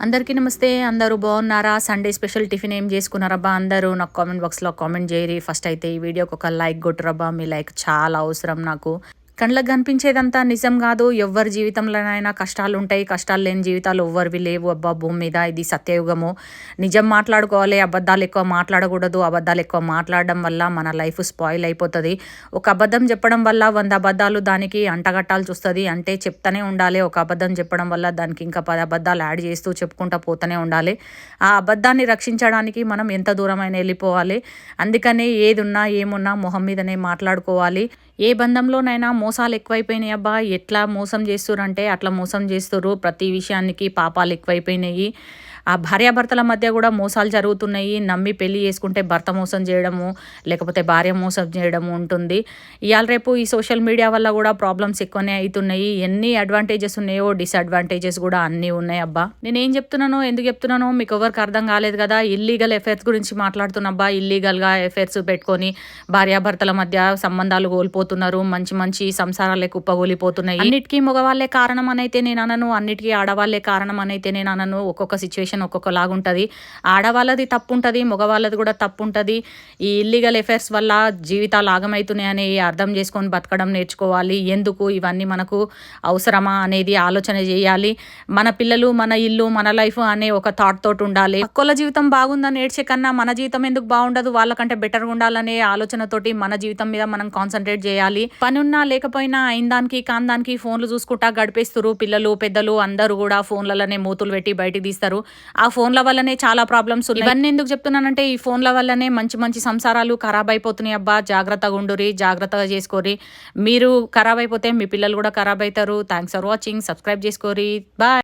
అందరికీ నమస్తే. అందరూ బాగున్నారా? సండే స్పెషల్ టిఫిన్ ఏం చేసుకున్నారబ్బా? అందరూ నాకు కామెంట్ బాక్స్లో కామెంట్ చేయరి. ఫస్ట్ అయితే ఈ వీడియోకి ఒక లైక్ కొట్టురబ్బా. మీ లైక్ చాలా అవసరం నాకు. కళ్ళకు కనిపించేదంతా నిజం కాదు. ఎవ్వరి జీవితంలోనైనా కష్టాలు ఉంటాయి. కష్టాలు లేని జీవితాలు ఎవ్వరివి లేవు అబ్బా భూమి మీద. ఇది సత్యయుగము. నిజం మాట్లాడుకోవాలి. అబద్ధాలు ఎక్కువ మాట్లాడకూడదు. అబద్ధాలు ఎక్కువ మాట్లాడడం వల్ల మన లైఫ్ స్పాయిల్ అయిపోతుంది. ఒక అబద్ధం చెప్పడం వల్ల 100 అబద్ధాలు దానికి అంటగట్టాల్సి వస్తుంది. అంటే చెప్తానే ఉండాలి. ఒక అబద్ధం చెప్పడం వల్ల దానికి ఇంకా 10 అబద్ధాలు యాడ్ చేస్తూ చెప్పుకుంటూ పోతూనే ఉండాలి. ఆ అబద్ధాన్ని రక్షించడానికి మనం ఎంత దూరమైనా వెళ్ళిపోవాలి. అందుకనే ఏదున్నా ఏమున్నా మొహం మీదనే మాట్లాడుకోవాలి. ఏ బంధంలోనైనా మోసాలు ఎక్కువైపోయినాయి అబ్బా. ఎట్లా మోసం చేస్తుర్రంటే అట్లా మోసం చేస్తుర్రు. ప్రతి విషయానికి పాపాలు ఎక్కువైపోయినాయి. ఆ భార్యాభర్తల మధ్య కూడా మోసాలు జరుగుతున్నాయి. నమ్మి పెళ్లి చేసుకుంటే భర్త మోసం చేయడము, లేకపోతే భార్య మోసం చేయడము ఉంటుంది. ఇవాళ రేపు ఈ సోషల్ మీడియా వల్ల కూడా ప్రాబ్లమ్స్ ఎక్కువనే అవుతున్నాయి. ఎన్ని అడ్వాంటేజెస్ ఉన్నాయో డిసడ్వాంటేజెస్ కూడా అన్నీ ఉన్నాయి అబ్బా. నేను ఏం చెప్తున్నానో ఎందుకు చెప్తున్నానో మీకు ఎవరికి అర్థం కాలేదు కదా. ఇల్లీగల్ ఎఫైర్స్ గురించి మాట్లాడుతున్నబ్బా. ఇల్లీగల్గా ఎఫైర్స్ పెట్టుకొని భార్యాభర్తల మధ్య సంబంధాలు కోల్పోతున్నారు. మంచి మంచి సంసారాలే కుప్పగోలిపోతున్నాయి. అన్నిటికీ మగవాళ్ళే కారణం అనైతే నేను అనను. అన్నిటికీ ఆడవాళ్ళే కారణం అనైతే నేను అనను. ఒక్కొక్క సిచ్యువేషన్ ఒక్కొక్కలాగుంటుంది. ఆడవాళ్ళది తప్పు ఉంటుంది, మగవాళ్ళది కూడా తప్పు ఉంటుంది. ఈ ఇల్లీగల్ ఎఫైర్స్ వల్ల జీవితాలు ఆగమవుతున్నాయని అర్థం చేసుకొని బతకడం నేర్చుకోవాలి. ఎందుకు ఇవన్నీ మనకు అవసరమా అనేది ఆలోచన చేయాలి. మన పిల్లలు, మన ఇల్లు, మన లైఫ్ అనే ఒక థాట్ తోటి ఉండాలి. పక్కోళ్ళ జీవితం బాగుందని ఏడ్చే కన్నా మన జీవితం ఎందుకు బాగుండదు, వాళ్ళకంటే బెటర్గా ఉండాలనే ఆలోచనతోటి మన జీవితం మీద మనం కాన్సన్ట్రేట్ చేయాలి. పని ఉన్నా లేకపోయినా అయిందానికి కాందానికి ఫోన్లు చూసుకుంటా గడిపేస్తారు. పిల్లలు పెద్దలు అందరూ కూడా ఫోన్లలోనే మూతులు పెట్టి బయటికి తీస్తారు. ఆ ఫోన్ల వల్లనే చాలా ప్రాబ్లమ్స్ ఉన్నాయి. ఇవన్నీ ఎందుకు చెప్తున్నానంటే ఈ ఫోన్ల వల్లనే మంచి మంచి సంసారాలు ఖరాబ్ అయిపోతున్నాయి అబ్బా. జాగ్రత్తగా ఉండురి, జాగ్రత్తగా చేసుకోరి. మీరు ఖరాబ్ అయిపోతే మీ పిల్లలు కూడా ఖరాబ్ అవుతారు. Thanks for watching. సబ్స్క్రైబ్ చేసుకోరి. బాయ్.